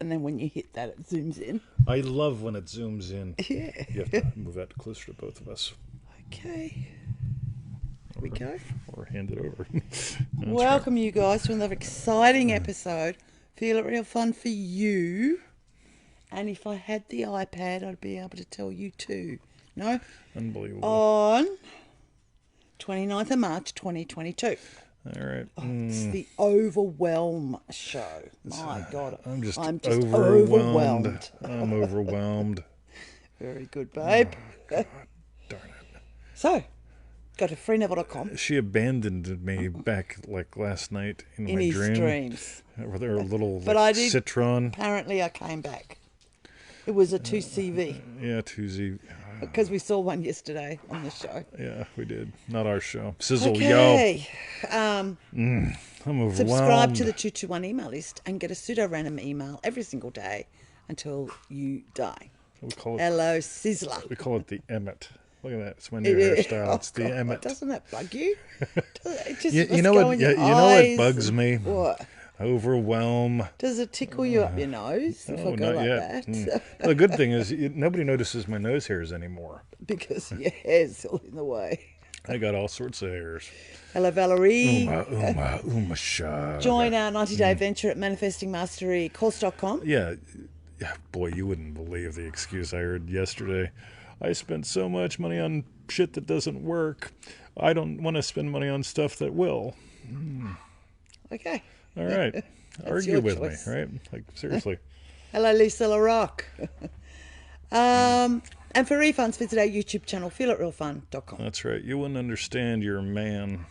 and then when you hit that, it zooms in. I love when it zooms in. Yeah. You have to move that closer to both of us. Okay. Here we go. Or hand it over. Welcome, you guys, to another exciting episode. Feel it real fun for you. And if I had the iPad, I'd be able to tell you too. No? Unbelievable. On 29th of March, 2022. All right. It's the Overwhelm show. My God. I'm just overwhelmed. I'm overwhelmed. Very good, babe. God darn it. So, go to freeneville.com. She abandoned me back like last night in my his dream. dreams. With her little But I did, citron. Apparently I came back. It was a 2CV. Yeah, 2Z. Because we saw one yesterday on the show. Yeah, we did. Not our show. Sizzle, Okay. I'm overwhelmed. Subscribe to the 221 email list and get a pseudo-random email every single day until you die. We call it, Hello, Sizzler. we call it the Emmet. Look at that. It's my new hairstyle. It's the Emmet. Doesn't that bug you? It just You know what? You know what bugs me? What? Overwhelm. Does it tickle you up your nose if I go not like yet. that? The good thing is nobody notices my nose hairs anymore. Because your hair's all in the way. I got all sorts of hairs. Hello, Valerie. Shag. Join our 90-day adventure at manifestingmasterycourse.com. Yeah, boy, you wouldn't believe the excuse I heard yesterday. I spent so much money on shit that doesn't work. I don't want to spend money on stuff that will. Okay. All right. Argue your with choice. me, right? Like, seriously. Hello, Lisa LaRock. And for refunds, visit our YouTube channel, feelitrealfun.com. That's right. You wouldn't understand you're a man.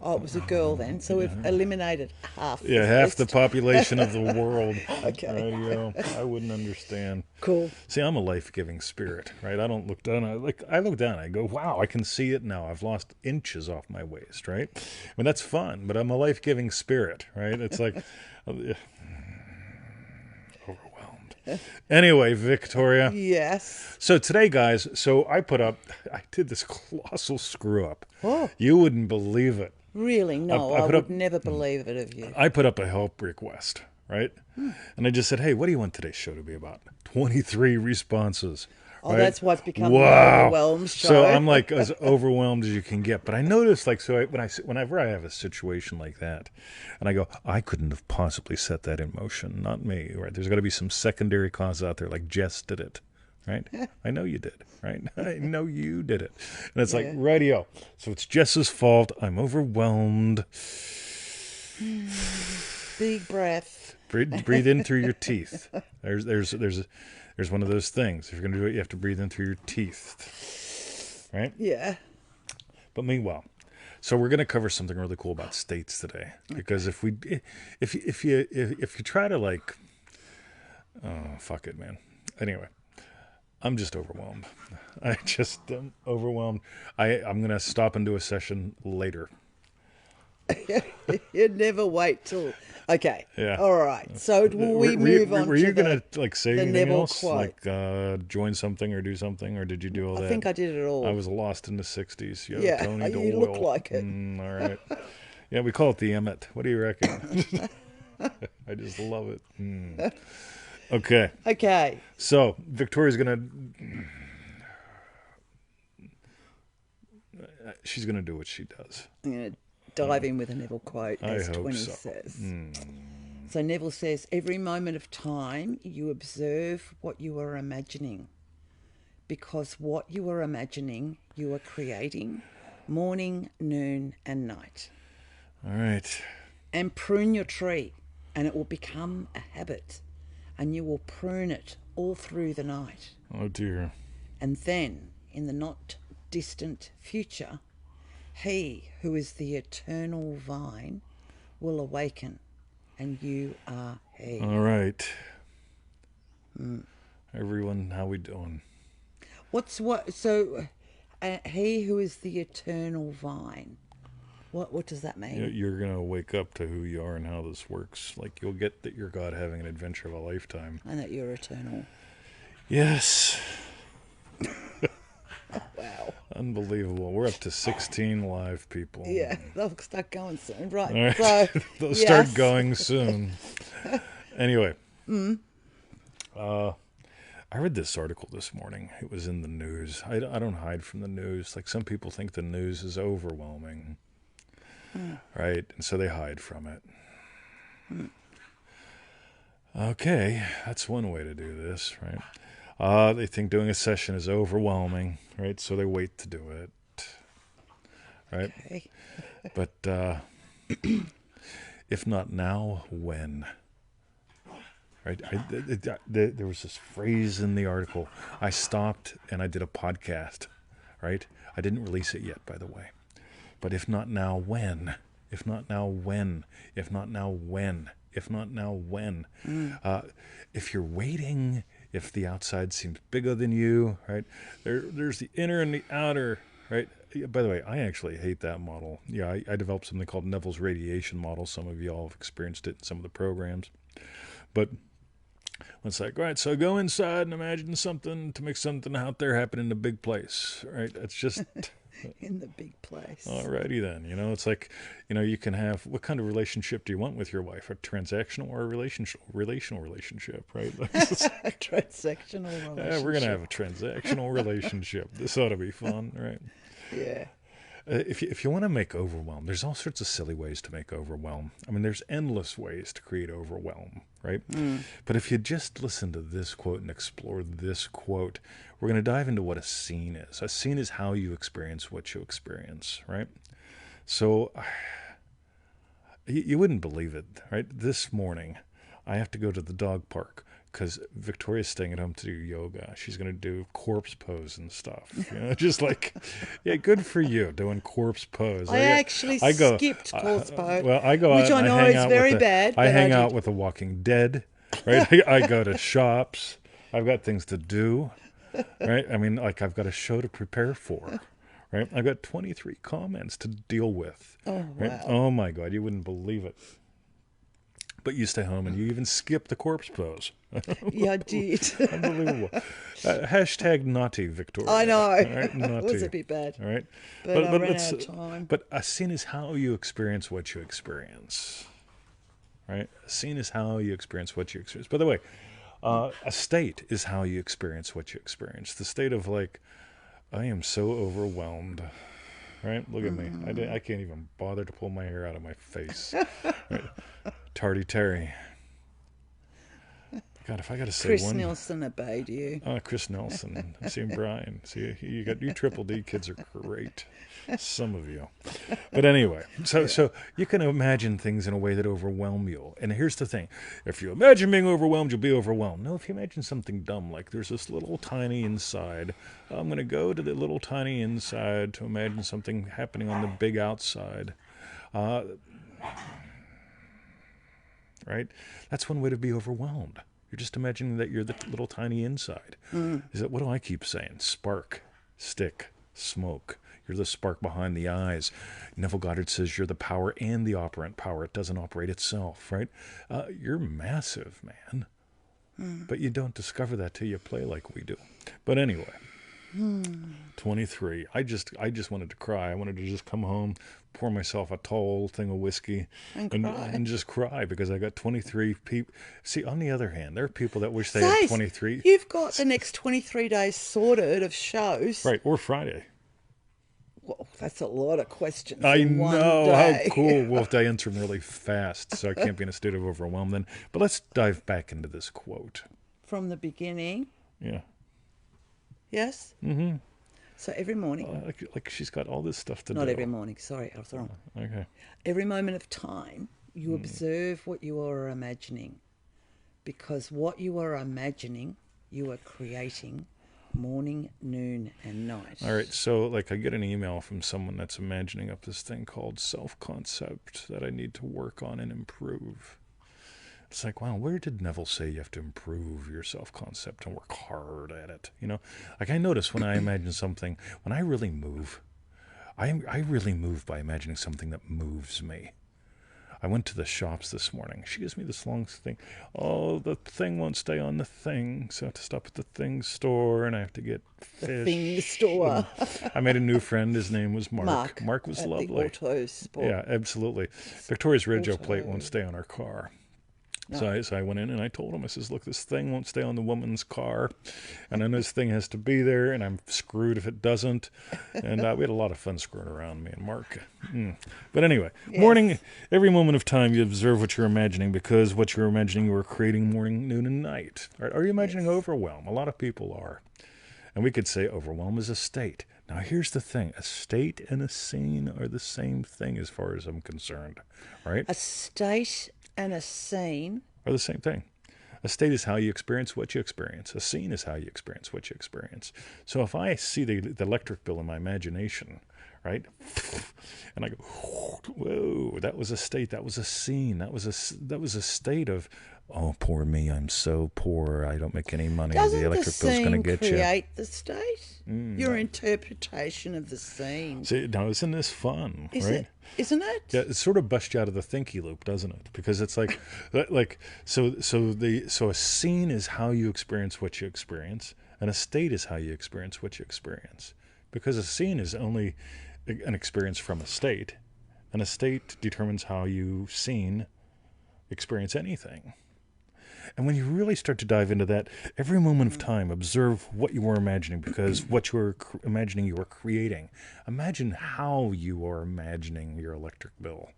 Oh, it was a girl then, so we've eliminated half. Yeah, half the population of the world. Okay. Radio. I wouldn't understand. Cool. See, I'm a life-giving spirit, right? I don't look down. I look down. I go, wow, I can see it now. I've lost inches off my waist, right? I mean, that's fun, but I'm a life-giving spirit, right? It's like overwhelmed. Anyway, Victoria. Yes. So today, guys, I did this colossal screw-up. Oh. You wouldn't believe it. Really? No, I would never believe it of you. I put up a help request, right? And I just said, hey, what do you want today's show to be about? 23 responses. Oh, right? that's what's become wow. the Overwhelmed show. So I'm like as overwhelmed as you can get. But I noticed, whenever I have a situation like that, and I go, I couldn't have possibly set that in motion, not me, right? There's got to be some secondary cause out there, like Jess did it. Right? I know you did, right? I know you did it. And it's like, radio. So it's Jess's fault. I'm overwhelmed. Big breath. Breathe in through your teeth. There's one of those things. If you're going to do it, you have to breathe in through your teeth. Right? Yeah. But meanwhile, so we're going to cover something really cool about states today. Because if you try to like, oh, fuck it, man. Anyway. I'm just overwhelmed. I just am overwhelmed. I'm going to stop and do a session later. You never wait till... Okay. Yeah. All right. So will we move on to Were you going to like say anything Neville else? quote? Like join something or do something? Or did you do all that? I think I did it all. I was lost in the 60s. Yo, Yeah, Tony you Doyle. look like it. All right. Yeah, we call it the Emmet. What do you reckon? I just love it. Okay. Okay. So Victoria's she's gonna do what she does. I'm going to dive in with a Neville quote, as I hope 20 so. says. So Neville says, every moment of time you observe what you are imagining, because what you are imagining you are creating morning, noon and night. All right. And prune your tree and it will become a habit. And you will prune it all through the night. Oh, dear. And then, in the not distant future, he who is the eternal vine will awaken, and you are he. All right. Everyone, how we doing? So, he who is the eternal vine. What does that mean? You're going to wake up to who you are and how this works. Like, you'll get that you're God having an adventure of a lifetime. And that you're eternal. Yes. Wow. Unbelievable. We're up to 16 live people. Yeah, they'll start going soon. Right. All right. So, They'll start going soon. Anyway, I read this article this morning. It was in the news. I don't hide from the news. Like some people think the news is overwhelming, right? And so they hide from it. Okay, that's one way to do this, right? They think doing a session is overwhelming, right? So they wait to do it, right? Okay. But if not now, when? Right? There was this phrase in the article. I stopped and I did a podcast, right? I didn't release it yet, by the way. But if not now, when? If not now, when? If not now, when? If not now, when? If you're waiting, if the outside seems bigger than you, right? There's the inner and the outer, right? By the way, I actually hate that model. Yeah, I developed something called Neville's radiation model. Some of y'all have experienced it in some of the programs. But it's like, right, so go inside and imagine something to make something out there happen in a big place, right? It's just... In the big place. Alrighty then. It's like, you can have, what kind of relationship do you want with your wife? A transactional or a relational relationship, right? A transactional relationship. Yeah, we're going to have a transactional relationship. This ought to be fun, right? Yeah. If you want to make overwhelm, there's all sorts of silly ways to make overwhelm. I mean, there's endless ways to create overwhelm, right? But if you just listen to this quote and explore this quote, we're going to dive into what a scene is. A scene is how you experience what you experience, right? So you wouldn't believe it, right? This morning, I have to go to the dog park because Victoria's staying at home to do yoga. She's going to do corpse pose and stuff. Just like, yeah, good for you doing corpse pose. I actually skipped corpse pose. Well, I go out which I know is very bad. I hang out with The Walking Dead, right? I go to shops. I've got things to do, right? I mean, like I've got a show to prepare for, right? I've got 23 comments to deal with. Oh, right? wow. Oh, my God. You wouldn't believe it. But you stay home and you even skip the corpse pose. Yeah, I did. Unbelievable. Hashtag naughty, Victoria. I know. Right? Naughty. It was a bit bad. All right. But I ran out of time. But a scene is how you experience what you experience. Right? A scene is how you experience what you experience. By the way, a state is how you experience what you experience. The state of like, I am so overwhelmed. Right? Look at me. I can't even bother to pull my hair out of my face. Right? Tardy Terry. God, if I got to say Chris one... Nelson obeyed you. Oh, Chris Nelson. See, Brian. See, you Triple D kids are great. Some of you. But anyway, so you can imagine things in a way that overwhelm you. And here's the thing. If you imagine being overwhelmed, you'll be overwhelmed. No, if you imagine something dumb, like there's this little tiny inside, I'm going to go to the little tiny inside to imagine something happening on the big outside. Right? That's one way to be overwhelmed. You're just imagining that you're the little tiny inside. Is that, what do I keep saying? Spark, stick, smoke. You're the spark behind the eyes. Neville Goddard says you're the power and the operant power. It doesn't operate itself, right? You're massive, man. But you don't discover that till you play like we do. But anyway, 23. I just wanted to cry. I wanted to just come home, pour myself a tall thing of whiskey, and just cry because I got 23 people. See, on the other hand, there are people that wish they had 23. You've got the next 23 days sorted of shows. Right, or Friday. Well, that's a lot of questions. I in one know, day. how cool. We'll have to answer them really fast, so I can't be in a state of overwhelm then. But let's dive back into this quote. From the beginning. Yeah. Yes? Mm-hmm. So every morning. Like she's got all this stuff to do. Not every morning. Sorry, I was wrong. Okay. Every moment of time, you observe what you are imagining. Because what you are imagining, you are creating morning, noon, and night. All right. So, like, I get an email from someone that's imagining up this thing called self-concept that I need to work on and improve. It's like, wow, where did Neville say you have to improve your self-concept and work hard at it? Like I notice when I imagine something, when I really move, I really move by imagining something that moves me. I went to the shops this morning. She gives me this long thing. Oh, the thing won't stay on the thing, so I have to stop at the thing store, and I have to get fish. The thing store. I made a new friend. His name was Mark. Mark was lovely. The auto sport. Yeah, absolutely. Victoria's radio plate won't stay on our car. No. So I went in and I told him, I says, look, this thing won't stay on the woman's car. And then this thing has to be there, and I'm screwed if it doesn't. And we had a lot of fun screwing around, me and Mark. But anyway, morning, Yes. every moment of time you observe what you're imagining, because what you're imagining you are creating morning, noon, and night. Are you imagining Yes. overwhelm? A lot of people are. And we could say overwhelm is a state. Now, here's the thing. A state and a scene are the same thing as far as I'm concerned, right? A state and a scene. Are the same thing. A state is how you experience what you experience. A scene is how you experience what you experience. So if I see the electric bill in my imagination, right, and I go, whoa, that was a state, that was a scene, that was a state of, oh, poor me, I'm so poor, I don't make any money, the Doesn't the electric bill's going scene to get you. create the state? Your interpretation of the scene. See, now isn't this fun, right? Isn't it? Yeah, it sort of busts you out of the thinky loop, doesn't it? Because it's like, so a scene is how you experience what you experience, and a state is how you experience what you experience. Because a scene is only an experience from a state, and a state determines how you experience anything. And when you really start to dive into that, every moment of time, observe what you are imagining, because what you are imagining you are creating. Imagine how you are imagining your electric bill.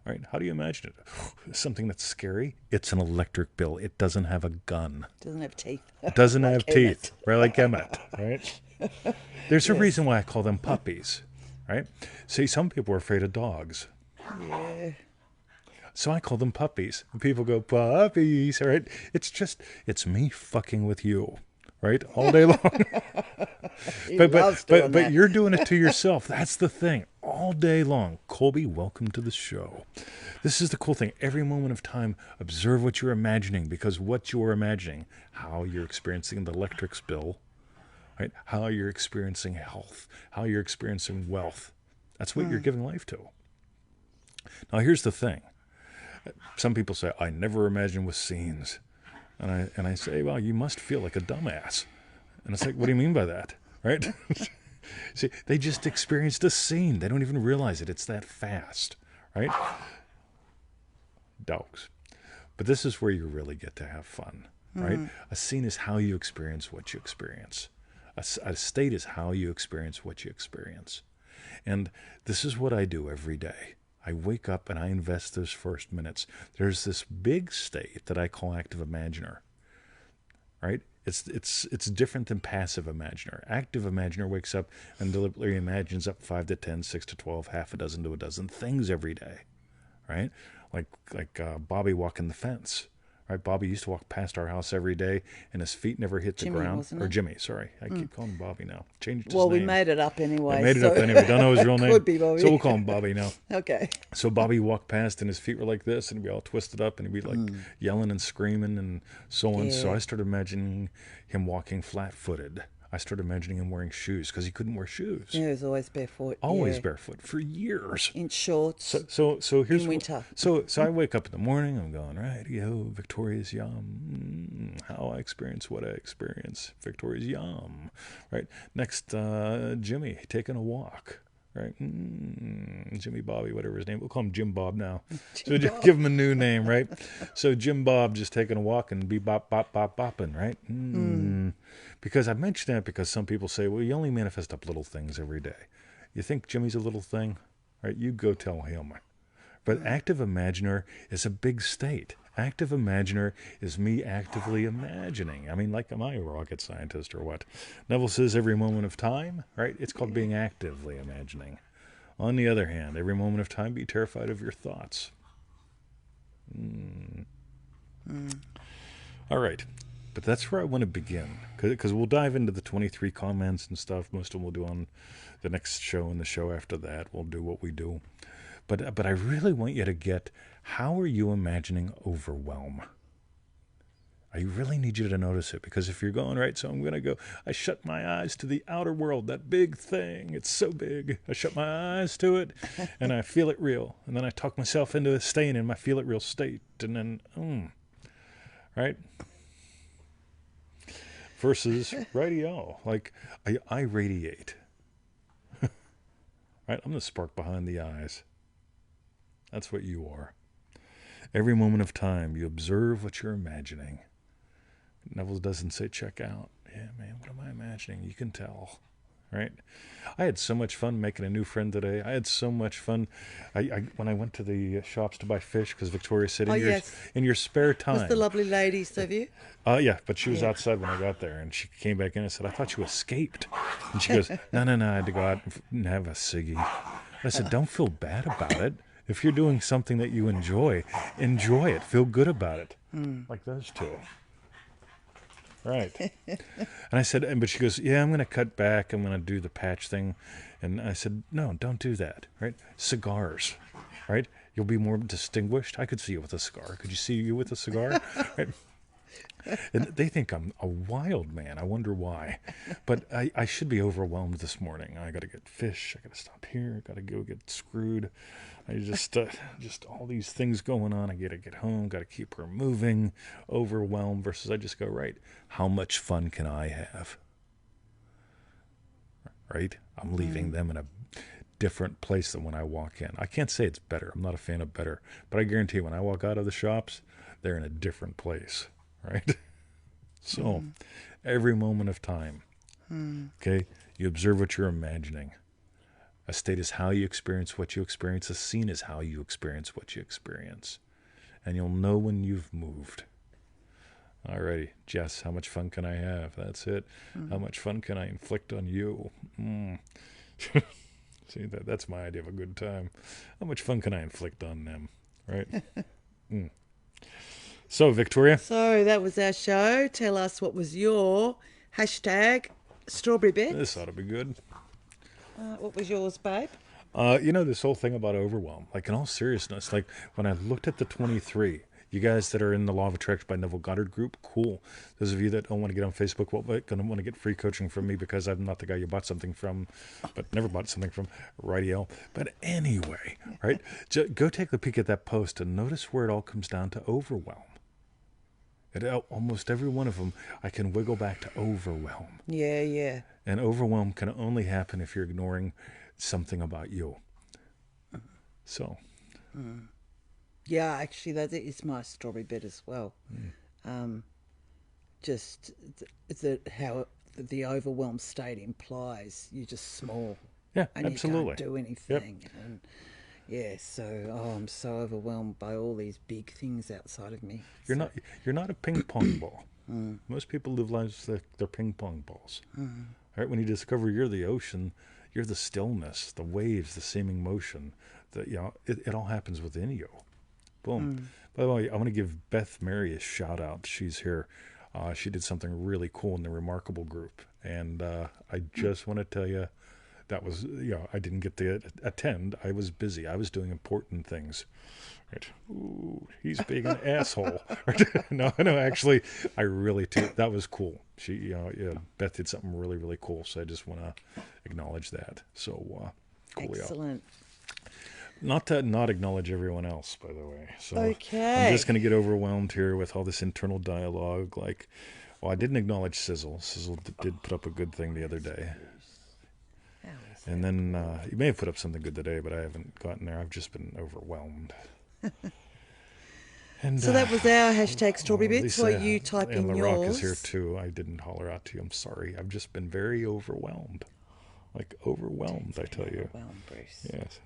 Right? How do you imagine it? Something that's scary? It's an electric bill. It doesn't have a gun. Doesn't have teeth. It doesn't have Emmett. teeth. Right? Like Emmett. Right? There's a reason why I call them puppies. Right? See, some people are afraid of dogs. Yeah. So I call them puppies. And people go, puppies, all right? It's me fucking with you, right? All day long. but you're doing it to yourself. That's the thing. All day long. Colby, welcome to the show. This is the cool thing. Every moment of time, observe what you're imagining, because what you're imagining, how you're experiencing the electric bill, right? How you're experiencing health, how you're experiencing wealth. That's what you're giving life to. Now, here's the thing. Some people say, I never imagine with scenes. And I say, well, you must feel like a dumbass. And it's like, what do you mean by that? Right? See, they just experienced a scene. They don't even realize it. It's that fast. Right? Dogs. But this is where you really get to have fun. Right? A scene is how you experience what you experience. A state is how you experience what you experience. And this is what I do every day. I wake up and I invest those first minutes. There's this big state that I call active imaginer, right? It's different than passive imaginer. Active imaginer wakes up and deliberately imagines up 5 to 10, 6 to 12, half a dozen to a dozen things every day, right? Like Bobby walking the fence. Right, Bobby used to walk past our house every day, and his feet never hit the Jimmy, ground. wasn't Or it? Jimmy, sorry. I keep calling him Bobby now. Changed his Well, name. we made it up anyway. I made it up anyway. Don't know his real name. Could be Bobby. So we'll call him Bobby now. Okay. So Bobby walked past, and his feet were like this, and he'd be all twisted up, and he'd be like yelling and screaming and so on. Yeah. So I started imagining him walking flat-footed. I started imagining him wearing shoes, because he couldn't wear shoes. Yeah, he was always barefoot. Always yeah. barefoot for years. In shorts. So here's In winter. So I wake up in the morning. I'm going, right, yo, Victoria's yum. How I experience what I experience. Victoria's yum. Right. Next, Jimmy taking a walk. Right, Jimmy Bobby, whatever his name. We'll call him Jim Bob now. So just give him a new name, right? So Jim Bob just taking a walk and be bop bop bop bopping, right? Because I mentioned that because some people say, well, you only manifest up little things every day. You think Jimmy's a little thing, right? You go tell him. But active imaginer is a big state. Active imaginer is me actively imagining. I mean, like, am I a rocket scientist or what? Neville says every moment of time, right? It's called being actively imagining. On the other hand, every moment of time, be terrified of your thoughts. All right. But that's where I want to begin. Because we'll dive into the 23 comments and stuff. Most of them we'll do on the next show and the show after that. We'll do what we do. But I really want you to get, how are you imagining overwhelm? I really need you to notice it, because if you're going, right, so I'm going to go, I shut my eyes to the outer world, that big thing, it's so big. I shut my eyes to it, and I feel it real. And then I talk myself into staying in my feel it real state. And then, right? Versus radio, like I radiate. Right? I'm the spark behind the eyes. That's what you are. Every moment of time, you observe what you're imagining. Neville doesn't say check out. Yeah, man, what am I imagining? You can tell, right? I had so much fun making a new friend today. I had so much fun. When I went to the shops to buy fish, because Victoria said, Oh, yes. in your spare time. Was the lovely lady Sylvia? Yeah, but she was Yeah. outside when I got there, and she came back in and said, I thought you escaped. And she goes, no, I had to go out and have a ciggy. I said, don't feel bad about it. If you're doing something that you enjoy it. Feel good about it. Like those two. Right. And I said, but she goes, yeah, I'm going to cut back. I'm going to do the patch thing. And I said, no, don't do that. Right? Cigars. Right? You'll be more distinguished. I could see you with a cigar. Could you see you with a cigar? Right? And they think I'm a wild man. I wonder why. But I should be overwhelmed this morning. I got to get fish. I got to stop here. I got to go get screwed. I just all these things going on. I got to get home. Got to keep her moving. Overwhelmed versus I just go, right, how much fun can I have? Right? I'm leaving them in a different place than when I walk in. I can't say it's better. I'm not a fan of better. But I guarantee you, when I walk out of the shops, they're in a different place. Right? So, every moment of time, okay, you observe what you're imagining. A state is how you experience what you experience. A scene is how you experience what you experience. And you'll know when you've moved. Alrighty, Jess, how much fun can I have? That's it. How much fun can I inflict on you? See, that's my idea of a good time. How much fun can I inflict on them? Right? So, Victoria. So that was our show. Tell us what was your hashtag strawberry bet. This ought to be good. What was yours, babe? This whole thing about overwhelm, like in all seriousness, like when I looked at the 23, you guys that are in the Law of Attraction by Neville Goddard group, cool. Those of you that don't want to get on Facebook, going to want to get free coaching from me because I'm not the guy you bought something from, but never bought something from, rightio. But anyway, right? Go take a peek at that post and notice where it all comes down to overwhelm. Almost every one of them, I can wiggle back to overwhelm. Yeah. And overwhelm can only happen if you're ignoring something about you. So. Yeah, actually, that is my strawberry bet as well. Just how the overwhelmed state implies you're just small. Yeah, and absolutely. You can't do anything. Yep. And I'm so overwhelmed by all these big things outside of me. You're not a ping pong ball. Most people live lives like they're ping pong balls. Right? When you discover you're the ocean, you're the stillness, the waves, the seeming motion. It all happens within you. Boom. By the way, I want to give Beth Mary a shout out. She's here. She did something really cool in the Remarkable group, and I just want to tell you. That was, I didn't get to attend. I was busy. I was doing important things. Right. Ooh, he's being an asshole. No, actually, I really, that was cool. She, Beth did something really, really cool. So I just want to acknowledge that. So, cool. Excellent. Not to not acknowledge everyone else, by the way. So okay. I'm just going to get overwhelmed here with all this internal dialogue. Like, well, I didn't acknowledge Sizzle. Sizzle did put up a good thing the other day. And then you may have put up something good today, but I haven't gotten there. I've just been overwhelmed. And so that was our hashtag strawberry bits. While you type in and yours. LaRock is here too. I didn't holler out to you. I'm sorry. I've just been very overwhelmed. Like overwhelmed, I tell you. Overwhelmed, Bruce. Yes.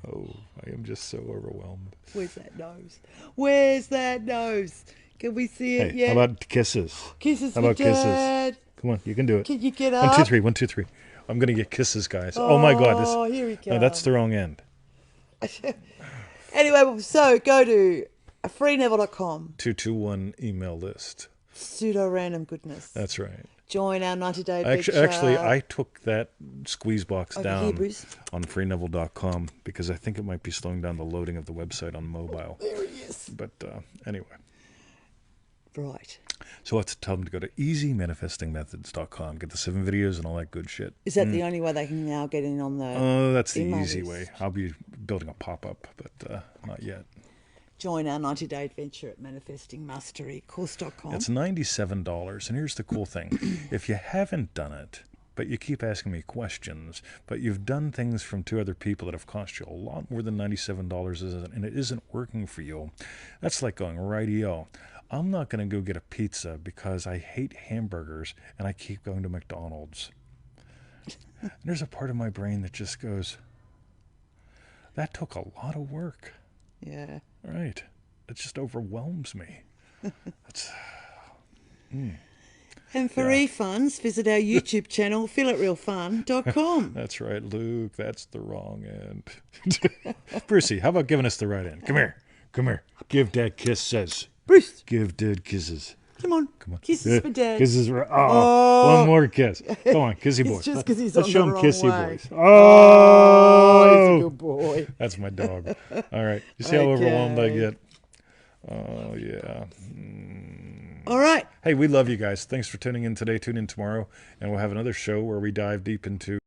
Oh, I am just so overwhelmed. Where's that nose? Can we see it yet? How about kisses? Kisses How for about Dad. kisses? Come on, you can do it. Can you get up? 1, 2, 3. 1, 2, 3. I'm going to get kisses, guys. Oh my God. Oh, here we go. No, that's the wrong end. Anyway, so go to freeneville.com. 221 email list. Pseudo random goodness. That's right. Join our 90-day adventure. Actually, I took that squeeze box down here, on freeneville.com because I think it might be slowing down the loading of the website on mobile. There he is. But anyway. Right. So let's tell them to go to easymanifestingmethods.com, get the 7 videos and all that good shit. Is that the only way they can now get in on the Oh, that's the email easy list? way. I'll be building a pop-up, but not yet. Join our 90-day adventure at manifestingmasterycourse.com. It's $97, and here's the cool thing. If you haven't done it, but you keep asking me questions, but you've done things from 2 other people that have cost you a lot more than $97 and it isn't working for you. That's like going, rightio, I'm not going to go get a pizza because I hate hamburgers and I keep going to McDonald's. And there's a part of my brain that just goes, that took a lot of work. Yeah. Right. It just overwhelms me. It's, And for refunds, visit our YouTube channel, feelitrealfun.com. That's right, Luke. That's the wrong end. Brucey, how about giving us the right end? Come here. Come here. Give Dad kisses. Bruce, Give Dad kisses. come on. Come on. Kisses for Dad. Kisses. Oh, one more kiss. Come on, kissy boy. It's just because he's Let's on show the him wrong kissy way. boys. Oh, he's a good boy. That's my dog. All right. You see how overwhelmed I Okay. get? Oh, yeah. All right. Hey, we love you guys. Thanks for tuning in today. Tune in tomorrow, and we'll have another show where we dive deep into